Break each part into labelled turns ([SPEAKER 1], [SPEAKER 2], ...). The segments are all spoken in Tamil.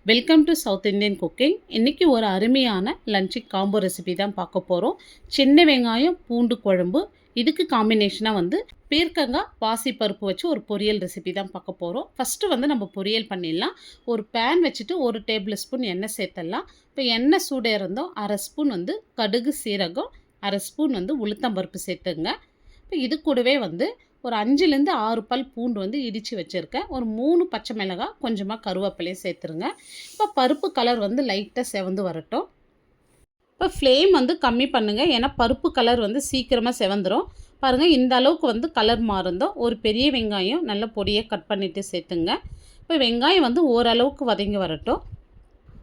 [SPEAKER 1] Welcome to south Indian cooking. இன்றைக்கி ஒரு அருமையான லஞ்சு காம்போ ரெசிபி தான் பார்க்க போகிறோம். சின்ன வெங்காயம் பூண்டு குழம்பு. இதுக்கு காம்பினேஷனாக பீர்க்கங்காய் பாசிப்பருப்பு வச்சு ஒரு பொரியல் ரெசிபி தான் பார்க்க போகிறோம். ஃபஸ்ட்டு நம்ம பொரியல் பண்ணிடலாம். ஒரு பேன் வச்சுட்டு 1 டேபிள் ஸ்பூன் எண்ணெய் சேர்த்துடலாம். இப்போ எண்ணெய் சூடாக இருந்தோம் 1/2 ஸ்பூன் கடுகு சீரகம், 1/2 ஸ்பூன் உளுத்தம்பருப்பு சேர்த்துங்க. இப்போ இது கூடவே ஒரு 5லேருந்து 6 பல் பூண்டு இடித்து வச்சுருக்கேன். ஒரு 3 பச்சை மிளகாய், கொஞ்சமாக கருவேப்பிலையும் சேர்த்துருங்க. இப்போ பருப்பு கலர் லைட்டாக செவந்து வரட்டும். இப்போ ஃப்ளேம் கம்மி பண்ணுங்கள், ஏன்னா பருப்பு கலர் சீக்கிரமாக செவந்துடும். பாருங்கள், இந்த அளவுக்கு கலர் மாறுந்தோம். ஒரு பெரிய வெங்காயம் நல்ல பொடியை கட் பண்ணிவிட்டு சேர்த்துங்க. இப்போ வெங்காயம் ஓரளவுக்கு வதங்கி வரட்டும்.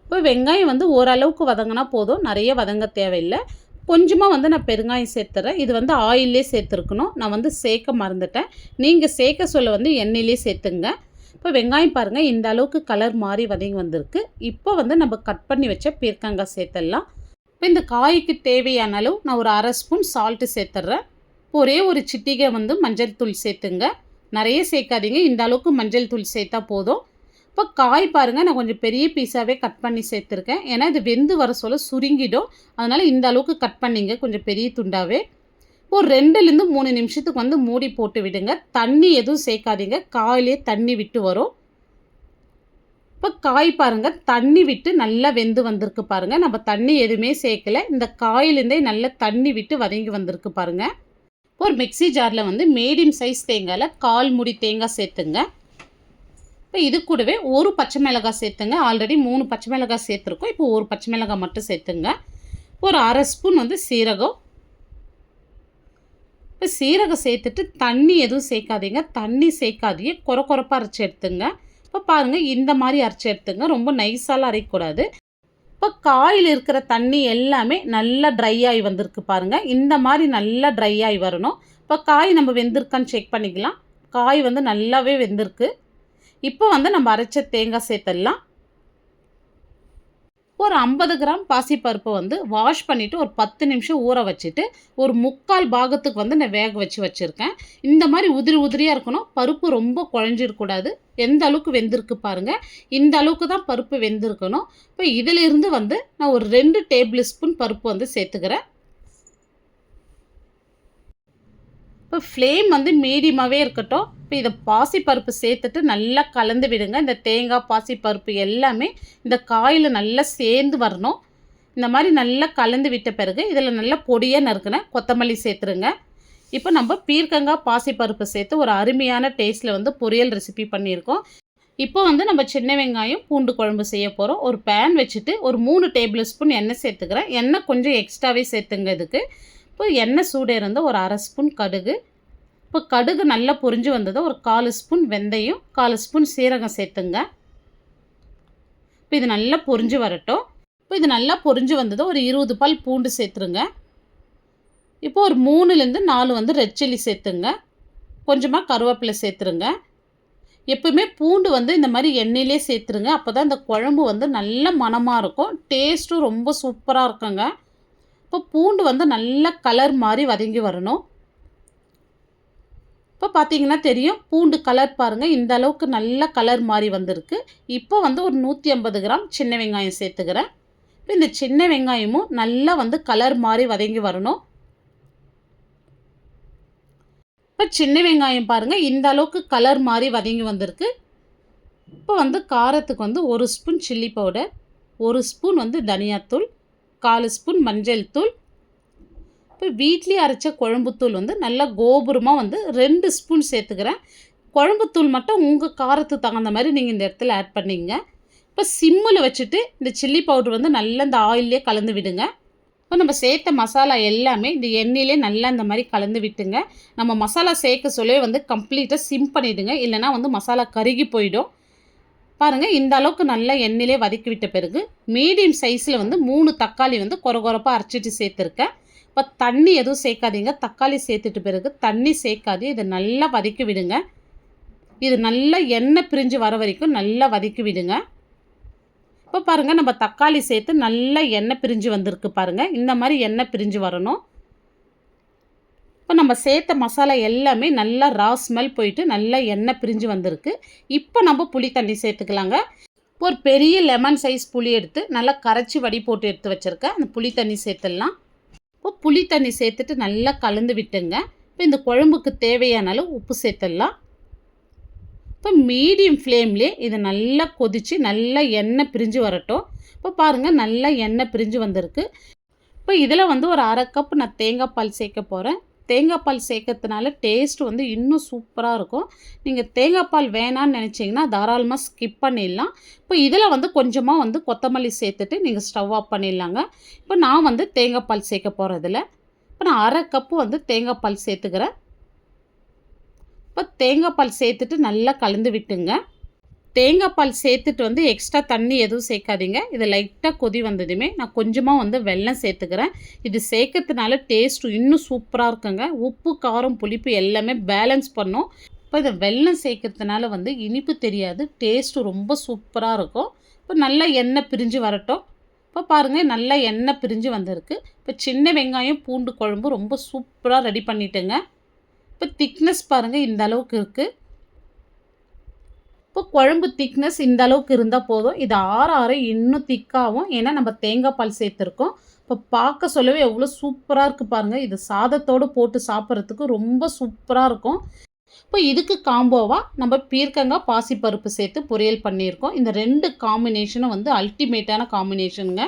[SPEAKER 1] இப்போ வெங்காயம் ஓரளவுக்கு வதங்கினா போதும், நிறைய வதங்க தேவையில்லை. கொஞ்சமாக நான் பெருங்காயம் சேர்த்துறேன். இது ஆயிலே சேர்த்துருக்கணும். நான் சேர்க்க மறந்துட்டேன். நீங்கள் சேர்க்க சொல்ல எண்ணெயிலே சேர்த்துங்க. இப்போ வெங்காயம் பாருங்கள், இந்த அளவுக்கு கலர் மாறி வதங்கி வந்திருக்கு. இப்போ நம்ம கட் பண்ணி வச்ச பீர்க்கங்காய் சேர்த்துடலாம். இப்போ இந்த காய்க்கு தேவையான அளவு நான் ஒரு 1/2 ஸ்பூன் சால்ட்டு சேர்த்துட்றேன். ஒரே ஒரு சிட்டிகை மஞ்சள் தூள் சேர்த்துங்க. நிறைய சேர்க்காதீங்க, இந்த அளவுக்கு மஞ்சள் தூள் சேர்த்தா போதும். இப்போ காய் பாருங்கள், நான் கொஞ்சம் பெரிய பீஸாகவே கட் பண்ணி சேர்த்துருக்கேன். ஏன்னா இது வெந்து வர சொல்ல சுருங்கிடும். அதனால் இந்த அளவுக்கு கட் பண்ணிங்க, கொஞ்சம் பெரிய துண்டாகவே. ஒரு 2லேருந்து 3 நிமிஷத்துக்கு மூடி போட்டு விடுங்க. தண்ணி எதுவும் சேர்க்காதீங்க, காயிலே தண்ணி விட்டு வரும். இப்போ காய் பாருங்கள், தண்ணி விட்டு நல்லா வெந்து வந்திருக்கு பாருங்கள். நம்ம தண்ணி எதுவுமே சேர்க்கலை, இந்த காயிலேருந்தே நல்லா தண்ணி விட்டு வதங்கி வந்திருக்கு பாருங்கள். ஒரு மிக்ஸி ஜாரில் மீடியம் சைஸ் தேங்காயில் 1/4 மூடி தேங்காய் சேர்த்துங்க. இப்போ இது கூடவே ஒரு பச்சை மிளகாய் சேர்த்துங்க. ஆல்ரெடி 3 பச்சை மிளகாய் சேர்த்துருக்கோம். இப்போ ஒரு பச்சை மிளகாய் மட்டும் சேர்த்துங்க. ஒரு 1/2 ஸ்பூன் சீரகம். இப்போ சீரகம் சேர்த்துட்டு தண்ணி எதுவும் சேர்க்காதீங்க, தண்ணி சேர்க்காதீங்க, கொரப்பாக அரைச்சி எடுத்துங்க. இப்போ பாருங்கள், இந்த மாதிரி அரைச்சி எடுத்துங்க, ரொம்ப நைஸாலாம் அரைக்கக்கூடாது. இப்போ காயில் இருக்கிற தண்ணி எல்லாமே நல்லா ட்ரை ஆகி வந்திருக்கு பாருங்கள். இந்த மாதிரி நல்லா ட்ரை ஆகி வரணும். இப்போ காய் நம்ம வெந்திருக்கான்னு செக் பண்ணிக்கலாம். காய் நல்லாவே வெந்திருக்கு. இப்போ நம்ம அரைச்ச தேங்காய் சேர்த்துடலாம். ஒரு 50 கிராம் பாசிப்பருப்பை வாஷ் பண்ணிவிட்டு ஒரு 10 நிமிஷம் ஊற வச்சுட்டு ஒரு 3/4 பாகத்துக்கு நான் வேக வச்சுருக்கேன். இந்த மாதிரி உதிரியாக இருக்கணும். பருப்பு ரொம்ப குழஞ்சிருக்கூடாது. எந்த அளவுக்கு வெந்திருக்கு பாருங்கள், இந்த அளவுக்கு தான் பருப்பு வெந்திருக்கணும். இப்போ இதிலிருந்து நான் ஒரு 2 டேபிள் ஸ்பூன் பருப்பு சேர்த்துக்கிறேன். இப்போ ஃப்ளேம் மீடியமாகவே இருக்கட்டும். இப்போ இதை பாசிப்பருப்பு சேர்த்துட்டு நல்லா கலந்து விடுங்க. இந்த தேங்காய் பாசிப்பருப்பு எல்லாமே இந்த காயில் நல்லா சேர்ந்து வரணும். இந்த மாதிரி நல்லா கலந்து விட்ட பிறகு இதில் நல்லா பொடியாக நறுக்குன கொத்தமல்லி சேர்த்துருங்க. இப்போ நம்ம பீர்க்கங்காய் பாசிப்பருப்பு சேர்த்து ஒரு அருமையான டேஸ்ட்டில் பொரியல் ரெசிபி பண்ணியிருக்கோம். இப்போ நம்ம சின்ன வெங்காயம் பூண்டு குழம்பு செய்ய போகிறோம். ஒரு பேன் வச்சுட்டு ஒரு 3 டேபிள் ஸ்பூன் எண்ணெய் சேர்த்துக்கிறேன். எண்ணெய் கொஞ்சம் எக்ஸ்ட்ராவே சேர்த்துங்க இதுக்கு. இப்போ எண்ணெய் சூடு இருந்து ஒரு 1/2 ஸ்பூன் கடுகு. இப்போ கடுகு நல்லா பொரிஞ்சு வந்தது ஒரு 1/4 ஸ்பூன் வெந்தயம், 1/4 ஸ்பூன் சீரகம் சேர்த்துங்க. இப்போ இது நல்லா பொரிஞ்சு வரட்டும். இப்போ இது நல்லா பொரிஞ்சு வந்தது ஒரு 20 பல் பூண்டு சேர்த்துருங்க. இப்போ ஒரு 3லேருந்து 4 ரெட் சில்லி சேர்த்துங்க. கொஞ்சமாக கருவேப்பிலை சேர்த்துருங்க. எப்பவுமே பூண்டு இந்த மாதிரி எண்ணெயிலே சேர்த்துருங்க. அப்போ தான் இந்த குழம்பு நல்ல மணமாக இருக்கும், டேஸ்ட்டும் ரொம்ப சூப்பராக இருக்குங்க. இப்போ பூண்டு நல்ல கலர் மாதிரி வதங்கி வரணும். இப்போ பார்த்தீங்கன்னா தெரியும், பூண்டு கலர் பாருங்கள், இந்த அளவுக்கு நல்ல கலர் மாதிரி வந்திருக்கு. இப்போ ஒரு 150 கிராம் சின்ன வெங்காயம் சேர்த்துக்கிறேன். இப்போ இந்த சின்ன வெங்காயமும் நல்லா கலர் மாதிரி வதங்கி வரணும். இப்போ சின்ன வெங்காயம் பாருங்கள், இந்த அளவுக்கு கலர் மாதிரி வதங்கி வந்திருக்கு. இப்போ காரத்துக்கு 1 ஸ்பூன் சில்லி பவுடர், 1 ஸ்பூன் தனியாத்தூள், 1/4 ஸ்பூன் மஞ்சள் தூள். இப்போ வீட்லேயே அரைச்ச குழம்புத்தூள் நல்லா கோபுரமாக 2 ஸ்பூன் சேர்த்துக்கிறேன். குழம்புத்தூள் மட்டும் உங்கள் காரத்துக்கு தகுந்த மாதிரி நீங்கள் இந்த இடத்துல ஆட் பண்ணிங்க. இப்போ சிம்மில் வச்சுட்டு இந்த சில்லி பவுடர் நல்லா இந்த ஆயிலே கலந்து விடுங்க. இப்போ நம்ம சேர்த்த மசாலா எல்லாமே இந்த எண்ணெயிலே நல்லா இந்த மாதிரி கலந்து விட்டுங்க. நம்ம மசாலா சேர்க்க சொல்லே கம்ப்ளீட்டாக சிம் பண்ணிவிடுங்க, இல்லைனா மசாலா கருகி போயிடும். பாருங்கள், இந்த அளவுக்கு நல்லா எண்ணெயிலே வதக்கி விட்ட பிறகு மீடியம் சைஸில் 3 தக்காளி கொரப்பாக அரைச்சிட்டு சேர்த்துருக்கேன். இப்போ தண்ணி எதுவும் சேர்க்காதீங்க. தக்காளி சேர்த்துட்டு பிறகு தண்ணி சேர்க்காது, இதை நல்லா வதக்கி விடுங்க. இது நல்லா எண்ணெய் பிரிஞ்சு வர வரைக்கும் நல்லா வதக்கி விடுங்க. இப்போ பாருங்கள், நம்ம தக்காளி சேர்த்து நல்லா எண்ணெய் பிரிஞ்சு வந்திருக்கு பாருங்கள். இந்த மாதிரி எண்ணெய் பிரிஞ்சு வரணும். இப்போ நம்ம சேர்த்த மசாலா எல்லாமே நல்லா ரா ஸ்மெல் போயிட்டு நல்லா எண்ணெய் பிரிஞ்சு வந்திருக்கு. இப்போ நம்ம புளி தண்ணி சேர்த்துக்கலாங்க. ஒரு பெரிய லெமன் சைஸ் புளி எடுத்து நல்லா கரைச்சி வடி போட்டு எடுத்து வச்சுருக்கேன். அந்த புளி தண்ணி சேர்த்துடலாம். இப்போ புளி தண்ணி சேர்த்துட்டு நல்லா கலந்து விட்டுங்க. இப்போ இந்த குழம்புக்கு தேவையான அளவு உப்பு சேர்த்துடலாம். இப்போ மீடியம் ஃப்ளேம்லேயே இது நல்லா கொதித்து நல்லா எண்ணெய் பிரிஞ்சு வரட்டும். இப்போ பாருங்கள் நல்லா எண்ணெய் பிரிஞ்சு வந்திருக்கு. இப்போ இதில் வந்து ஒரு 1/2 கப் நான் தேங்காய் பால் சேர்க்க போகிறேன். தேங்காய் பால் சேர்க்கறதுனால டேஸ்ட் வந்து இன்னும் சூப்பராக இருக்கும். நீங்கள் தேங்காய் பால் வேணான்னு நினச்சிங்கன்னா தாராளமாக ஸ்கிப் பண்ணிடலாம். இப்போ இதில் வந்து கொஞ்சமாக வந்து கொத்தமல்லி சேர்த்துட்டு நீங்கள் ஸ்டவ் ஆஃப் பண்ணிடலாங்க. இப்போ நான் வந்து தேங்காய் பால் சேர்க்க போகிறதில்ல. இப்போ நான் 1/2 கப்பு வந்து தேங்காய் பால் சேர்த்துக்கிறேன். இப்போ தேங்காய் பால் சேர்த்துட்டு நல்லா கலந்து விட்டுங்க. தேங்காய் பால் சேர்த்துட்டு வந்து எக்ஸ்ட்ரா தண்ணி எதுவும் சேர்க்காதீங்க. இது லைட்டாக கொதி வந்ததுமே நான் கொஞ்சமாக வந்து வெல்லம் சேர்த்துக்கிறேன். இது சேர்க்கறதுனால டேஸ்ட்டு இன்னும் சூப்பராக இருக்குங்க. உப்பு, காரம், புளிப்பு எல்லாமே பேலன்ஸ் பண்ணும். இப்போ இந்த வெல்லம் சேர்க்கறதுனால வந்து இனிப்பு தெரியாது, டேஸ்ட்டு ரொம்ப சூப்பராக இருக்கும். இப்போ நல்லா எண்ணெய் பிரிஞ்சு வரட்டும். இப்போ பாருங்கள் நல்லா எண்ணெய் பிரிஞ்சு வந்திருக்கு. இப்போ சின்ன வெங்காயம் பூண்டு குழம்பு ரொம்ப சூப்பராக ரெடி பண்ணிட்டேங்க. இப்போ திக்னஸ் பாருங்கள் இந்த அளவுக்கு இருக்குது. இப்போ குழம்பு திக்னஸ் இந்த அளவுக்கு இருந்தால் போதும். இது ஆற ஆற இன்னும் திக்காகும். ஏன்னா நம்ம தேங்காய் பால் சேர்த்துருக்கோம். இப்போ பார்க்க சொல்லவே எவ்வளோ சூப்பராக இருக்குது பாருங்கள். இது சாதத்தோடு போட்டு சாப்பிட்றதுக்கு ரொம்ப சூப்பராக இருக்கும். இப்போ இதுக்கு காம்போவாக நம்ம பீர்க்கங்காய் பாசிப்பருப்பு சேர்த்து பொரியல் பண்ணியிருக்கோம். இந்த 2 காம்பினேஷனும் வந்து அல்டிமேட்டான காம்பினேஷனுங்க.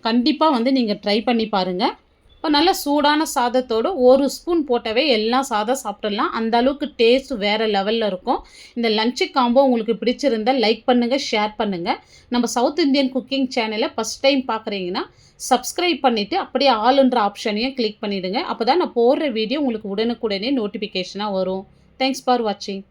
[SPEAKER 1] கண்டிப்பாக வந்து நீங்கள் ட்ரை பண்ணி பாருங்கள். இப்போ நல்லா சூடான சாதத்தோடு 1 ஸ்பூன் போட்டவே எல்லா சாதம் சாப்பிட்றலாம். அந்த அளவுக்கு டேஸ்ட் வேறு லெவலில் இருக்கும். இந்த லஞ்சு காம்போ உங்களுக்கு பிடிச்சிருந்தால் லைக் பண்ணுங்கள், ஷேர் பண்ணுங்கள். நம்ம சவுத் இந்தியன் குக்கிங் சேனலை ஃபஸ்ட் டைம் பார்க்குறீங்கன்னா சப்ஸ்கிரைப் பண்ணிவிட்டு அப்படியே ஆளுன்ற ஆப்ஷனையும் கிளிக் பண்ணிவிடுங்க. அப்போ தான் நான் போடுற வீடியோ உங்களுக்கு உடனுக்குடனே நோட்டிஃபிகேஷனாக வரும். தேங்க்ஸ் ஃபார் வாட்சிங்.